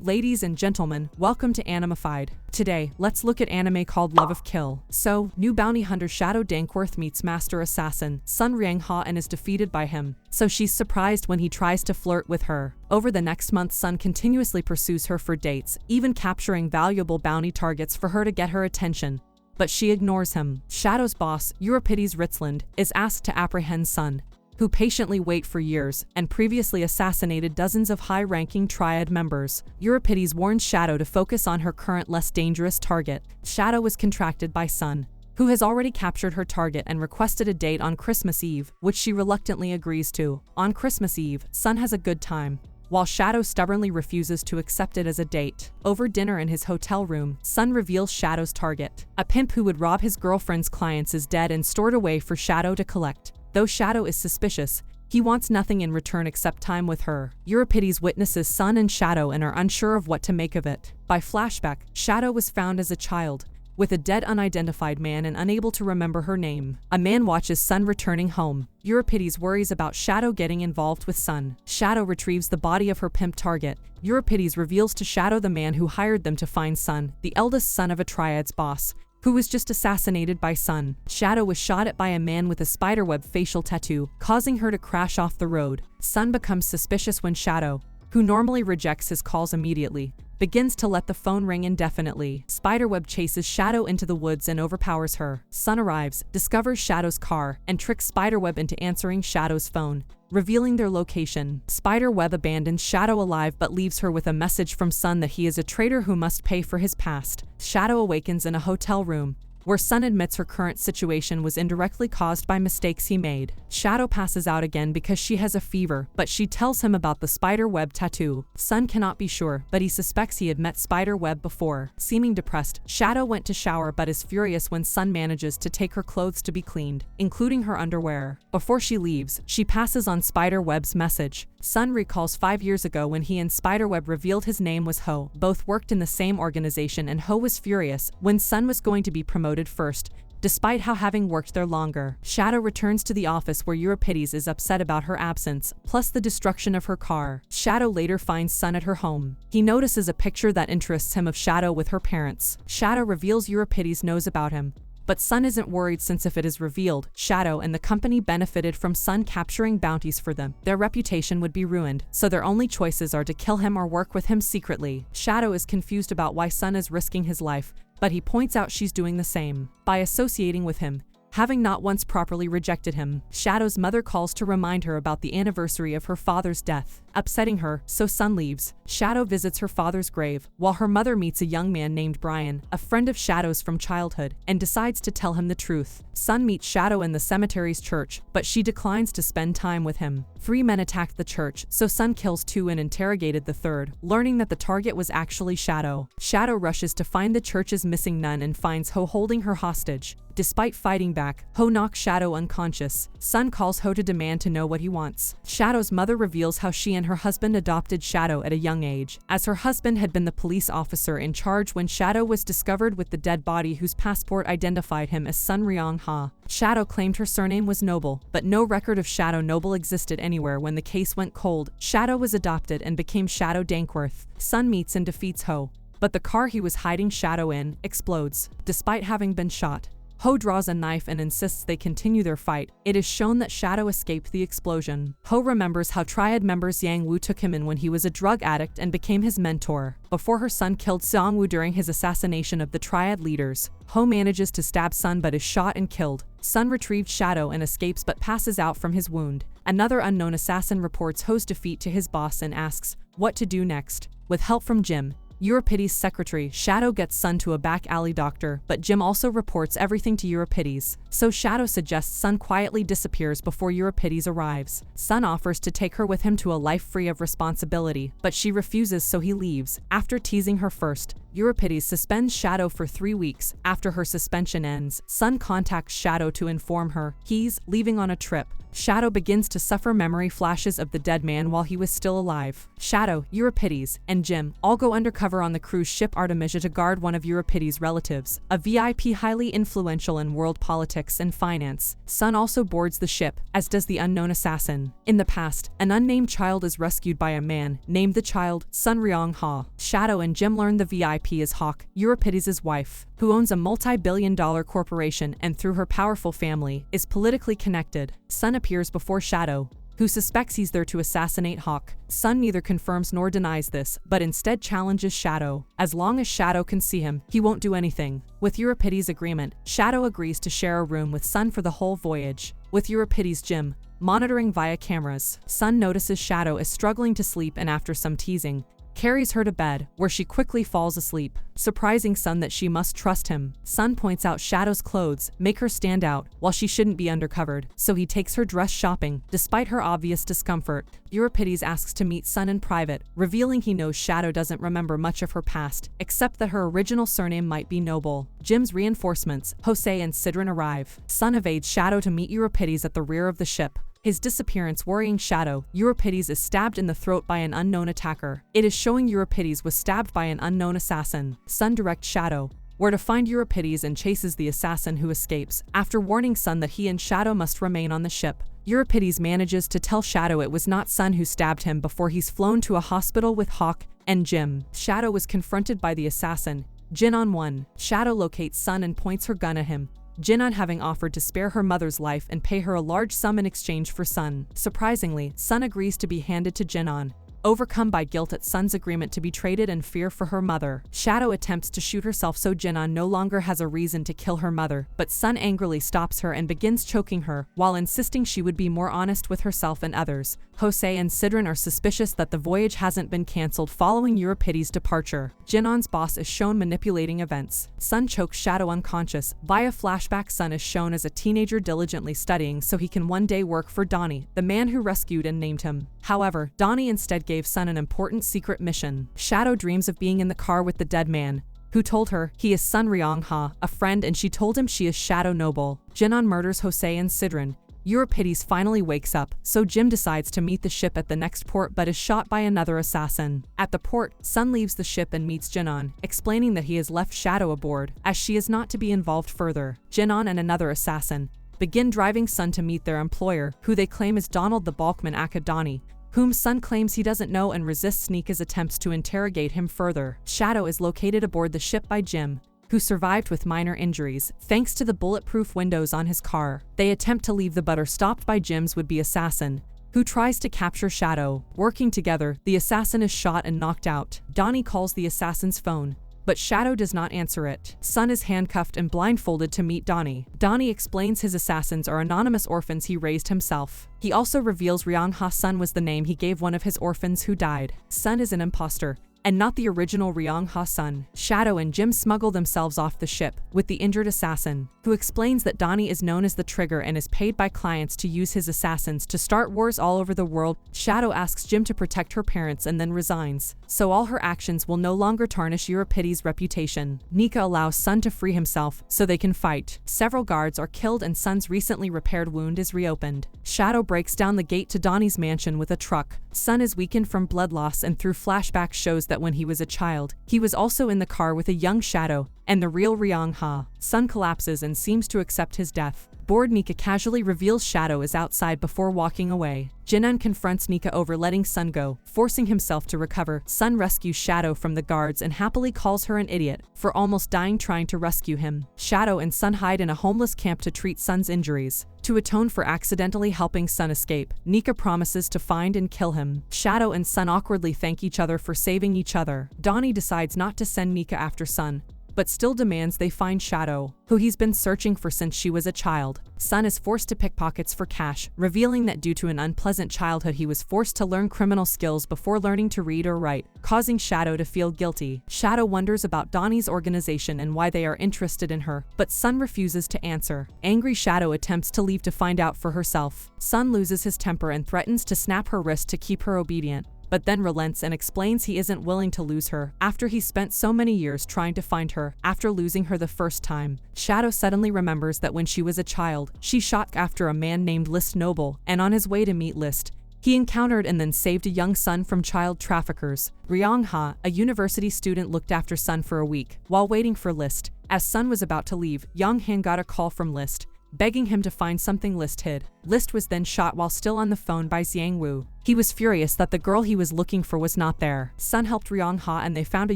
Ladies and gentlemen, welcome to Animefied. Today, let's look at anime called Love of Kill. So, new bounty hunter Chateau Dankworth meets master assassin Song Ryang-ha and is defeated by him. So she's surprised when he tries to flirt with her. Over the next month, Sun continuously pursues her for dates, even capturing valuable bounty targets for her to get her attention. But she ignores him. Shadow's boss, Euripides Ritzland, is asked to apprehend Sun, who patiently wait for years, and previously assassinated dozens of high-ranking Triad members. Euripides warns Shadow to focus on her current less dangerous target. Shadow was contracted by Sun, who has already captured her target and requested a date on Christmas Eve, which she reluctantly agrees to. On Christmas Eve, Sun has a good time, while Shadow stubbornly refuses to accept it as a date. Over dinner in his hotel room, Sun reveals Shadow's target. A pimp who would rob his girlfriend's clients is dead and stored away for Shadow to collect. Though Shadow is suspicious, he wants nothing in return except time with her. Euripides witnesses Sun and Shadow and are unsure of what to make of it. By flashback, Shadow was found as a child, with a dead unidentified man and unable to remember her name. A man watches Sun returning home. Euripides worries about Shadow getting involved with Sun. Shadow retrieves the body of her pimp target. Euripides reveals to Shadow the man who hired them to find Sun, the eldest son of a Triad's boss, who was just assassinated by Sun. Shadow was shot at by a man with a spiderweb facial tattoo, causing her to crash off the road. Sun becomes suspicious when Shadow, who normally rejects his calls immediately, begins to let the phone ring indefinitely. Spiderweb chases Shadow into the woods and overpowers her. Sun arrives, discovers Shadow's car, and tricks Spiderweb into answering Shadow's phone, revealing their location. Spiderweb abandons Shadow alive but leaves her with a message from Sun that he is a traitor who must pay for his past. Shadow awakens in a hotel room, where Sun admits her current situation was indirectly caused by mistakes he made. Shadow passes out again because she has a fever, but she tells him about the spiderweb tattoo. Sun cannot be sure, but he suspects he had met Spiderweb before. Seeming depressed, Shadow went to shower but is furious when Sun manages to take her clothes to be cleaned, including her underwear. Before she leaves, she passes on Spiderweb's message. Sun recalls 5 years ago when he and Spiderweb revealed his name was Ho. Both worked in the same organization and Ho was furious when Sun was going to be promoted first, despite how having worked there longer. Shadow returns to the office where Euripides is upset about her absence, plus the destruction of her car. Shadow later finds Sun at her home. He notices a picture that interests him of Shadow with her parents. Shadow reveals Euripides knows about him, but Sun isn't worried since if it is revealed, Shadow and the company benefited from Sun capturing bounties for them. Their reputation would be ruined, so their only choices are to kill him or work with him secretly. Shadow is confused about why Sun is risking his life, but he points out she's doing the same. By associating with him, having not once properly rejected him, Shadow's mother calls to remind her about the anniversary of her father's death, upsetting her, so Sun leaves. Shadow visits her father's grave, while her mother meets a young man named Brian, a friend of Shadow's from childhood, and decides to tell him the truth. Sun meets Shadow in the cemetery's church, but she declines to spend time with him. 3 men attacked the church, so Sun kills 2 and interrogated the third, learning that the target was actually Shadow. Shadow rushes to find the church's missing nun and finds Ho holding her hostage. Despite fighting back, Ho knocks Shadow unconscious. Sun calls Ho to demand to know what he wants. Shadow's mother reveals how she and her husband adopted Shadow at a young age, as her husband had been the police officer in charge when Shadow was discovered with the dead body whose passport identified him as Song Ryang-ha. Shadow claimed her surname was Noble, but no record of Shadow Noble existed anywhere when the case went cold. Shadow was adopted and became Chateau Dankworth. Sun meets and defeats Ho, but the car he was hiding Shadow in explodes. Despite having been shot, Ho draws a knife and insists they continue their fight. It is shown that Shadow escaped the explosion. Ho remembers how Triad members Yang Wu took him in when he was a drug addict and became his mentor. Before her son killed Song Wu during his assassination of the Triad leaders, Ho manages to stab Sun but is shot and killed. Sun retrieved Shadow and escapes but passes out from his wound. Another unknown assassin reports Ho's defeat to his boss and asks what to do next. With help from Jim, Euripides' secretary, Shadow gets Sun to a back alley doctor, but Jim also reports everything to Euripides. So Shadow suggests Sun quietly disappears before Euripides arrives. Sun offers to take her with him to a life free of responsibility, but she refuses, so he leaves. After teasing her first, Euripides suspends Shadow for 3 weeks. After her suspension ends, Sun contacts Shadow to inform her he's leaving on a trip, Shadow begins to suffer memory flashes of the dead man while he was still alive. Shadow, Euripides, and Jim all go undercover on the cruise ship Artemisia to guard one of Euripides' relatives, a VIP highly influential in world politics and finance. Sun also boards the ship, as does the unknown assassin. In the past, an unnamed child is rescued by a man, named the child Song Ryang-ha. Shadow and Jim learn the VIP is Hawk, Euripides' wife, who owns a multi-billion-dollar corporation and through her powerful family, is politically connected. Sun appears before Shadow, who suspects he's there to assassinate Hawk. Sun neither confirms nor denies this, but instead challenges Shadow. As long as Shadow can see him, he won't do anything. With Euripides' agreement, Shadow agrees to share a room with Sun for the whole voyage. With Euripides' Jim monitoring via cameras, Sun notices Shadow is struggling to sleep and after some teasing, carries her to bed, where she quickly falls asleep, surprising Sun that she must trust him. Sun points out Shadow's clothes make her stand out, while she shouldn't be undercovered, so he takes her dress shopping, despite her obvious discomfort. Euripides asks to meet Sun in private, revealing he knows Shadow doesn't remember much of her past, except that her original surname might be Noble. Jim's reinforcements, Jose and Sidran, arrive. Sun evades Shadow to meet Euripides at the rear of the ship. His disappearance worrying Shadow, Euripides is stabbed in the throat by an unknown attacker. It is showing Euripides was stabbed by an unknown assassin. Sun directs Shadow where to find Euripides and chases the assassin who escapes, after warning Sun that he and Shadow must remain on the ship. Euripides manages to tell Shadow it was not Sun who stabbed him before he's flown to a hospital with Hawk and Jim. Shadow was confronted by the assassin, Jin-on. Shadow locates Sun and points her gun at him, Jin-on having offered to spare her mother's life and pay her a large sum in exchange for Sun. Surprisingly, Sun agrees to be handed to Jin-on, overcome by guilt at Sun's agreement to be traded and fear for her mother. Shadow attempts to shoot herself so Jin-on no longer has a reason to kill her mother, but Sun angrily stops her and begins choking her, while insisting she would be more honest with herself and others. Jose and Sidran are suspicious that the voyage hasn't been cancelled following Euripides' departure. Jin-on's boss is shown manipulating events. Sun chokes Shadow unconscious. Via flashback, Sun is shown as a teenager diligently studying so he can one day work for Donnie, the man who rescued and named him. However, Donnie instead gave Sun an important secret mission. Shadow dreams of being in the car with the dead man, who told her he is Song Ryang-ha, a friend, and she told him she is Shadow Noble. Jin-on murders Jose and Sidran. Euripides finally wakes up, so Jim decides to meet the ship at the next port but is shot by another assassin. At the port, Sun leaves the ship and meets Jin-on, explaining that he has left Shadow aboard, as she is not to be involved further. Jin-on and another assassin begin driving Sun to meet their employer, who they claim is Donald the Balkman aka Donnie, whom Sun claims he doesn't know and resists Nika's attempts to interrogate him further. Shadow is located aboard the ship by Jim, who survived with minor injuries, thanks to the bulletproof windows on his car. They attempt to leave the but are stopped by Jim's would-be assassin, who tries to capture Shadow. Working together, the assassin is shot and knocked out. Donnie calls the assassin's phone, but Shadow does not answer it. Sun is handcuffed and blindfolded to meet Donnie. Donnie explains his assassins are anonymous orphans he raised himself. He also reveals Ryang-ha Sun was the name he gave one of his orphans who died. Sun is an imposter, and not the original Ryang-ha Sun. Shadow and Jim smuggle themselves off the ship with the injured assassin, who explains that Donnie is known as the Trigger and is paid by clients to use his assassins to start wars all over the world. Shadow asks Jim to protect her parents and then resigns, so all her actions will no longer tarnish Euripides' reputation. Nika allows Sun to free himself so they can fight. Several guards are killed and Sun's recently repaired wound is reopened. Shadow breaks down the gate to Donnie's mansion with a truck. Sun is weakened from blood loss and through flashbacks shows that when he was a child, he was also in the car with a young Shadow and the real Ryang-ha. Sun collapses and seems to accept his death. Bored, Nika casually reveals Shadow is outside before walking away. Jin-on confronts Nika over letting Sun go, forcing himself to recover. Sun rescues Shadow from the guards and happily calls her an idiot for almost dying trying to rescue him. Shadow and Sun hide in a homeless camp to treat Sun's injuries. To atone for accidentally helping Sun escape, Nika promises to find and kill him. Shadow and Sun awkwardly thank each other for saving each other. Donnie decides not to send Nika after Sun, but still demands they find Shadow, who he's been searching for since she was a child. Sun is forced to pickpockets for cash, revealing that due to an unpleasant childhood he was forced to learn criminal skills before learning to read or write, causing Shadow to feel guilty. Shadow wonders about Donnie's organization and why they are interested in her, but Sun refuses to answer. Angry, Shadow attempts to leave to find out for herself. Sun loses his temper and threatens to snap her wrist to keep her obedient, but then relents and explains he isn't willing to lose her after he spent so many years trying to find her after losing her the first time. Shadow suddenly remembers that when she was a child, she shot after a man named List Noble, and on his way to meet List, he encountered and then saved a young son from child traffickers. Ryang-ha, a university student, looked after Sun for a week while waiting for List. As Sun was about to leave, Yang-han got a call from List, begging him to find something List hid. List was then shot while still on the phone by Xiangwu. He was furious that the girl he was looking for was not there. Sun helped Ryang-ha and they found a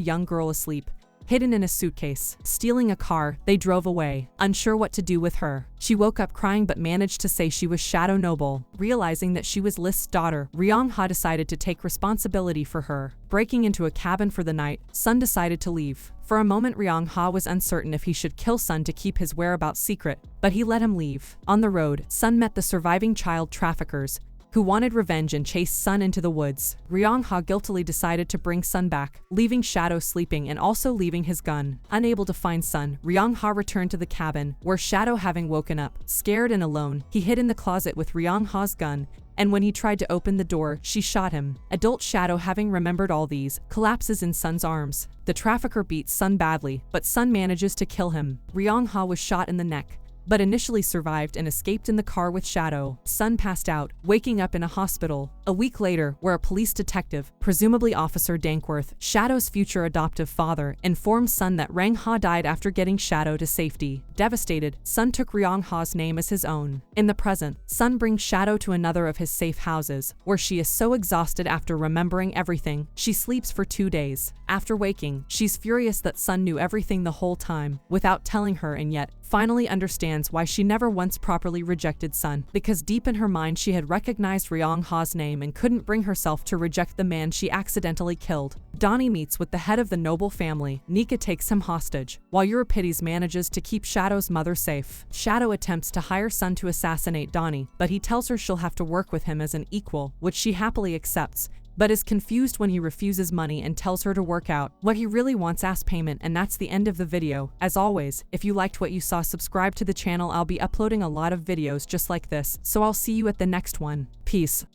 young girl asleep, hidden in a suitcase. Stealing a car, they drove away, unsure what to do with her. She woke up crying but managed to say she was Shadow Noble. Realizing that she was List's daughter, Ryang-ha decided to take responsibility for her. Breaking into a cabin for the night, Sun decided to leave. For a moment, Ryang-ha was uncertain if he should kill Sun to keep his whereabouts secret, but he let him leave. On the road, Sun met the surviving child traffickers, who wanted revenge and chased Sun into the woods. Ryang-ha guiltily decided to bring Sun back, leaving Shadow sleeping and also leaving his gun. Unable to find Sun, Ryang-ha returned to the cabin, where Shadow, having woken up, scared and alone, he hid in the closet with Ryang-ha's gun, and when he tried to open the door, she shot him. Adult Shadow, having remembered all these, collapses in Sun's arms. The trafficker beats Sun badly, but Sun manages to kill him. Ryang-ha was shot in the neck, but initially survived and escaped in the car with Shadow. Sun passed out, waking up in a hospital. A week later, where a police detective, presumably Officer Dankworth, Shadow's future adoptive father, informs Sun that Ryang-ha died after getting Shadow to safety. Devastated, Sun took Ryang-ha's name as his own. In the present, Sun brings Shadow to another of his safe houses, where she is so exhausted after remembering everything, she sleeps for 2 days. After waking, she's furious that Sun knew everything the whole time, without telling her, and yet finally understands why she never once properly rejected Sun, because deep in her mind she had recognized Ryang-ha's name and couldn't bring herself to reject the man she accidentally killed. Donnie meets with the head of the noble family. Nika takes him hostage, while Euripides manages to keep Shadow's mother safe. Shadow attempts to hire Sun to assassinate Donnie, but he tells her she'll have to work with him as an equal, which she happily accepts, but is confused when he refuses money and tells her to work out. What he really wants as payment, and that's the end of the video. As always, if you liked what you saw, subscribe to the channel. I'll be uploading a lot of videos just like this, so I'll see you at the next one. Peace.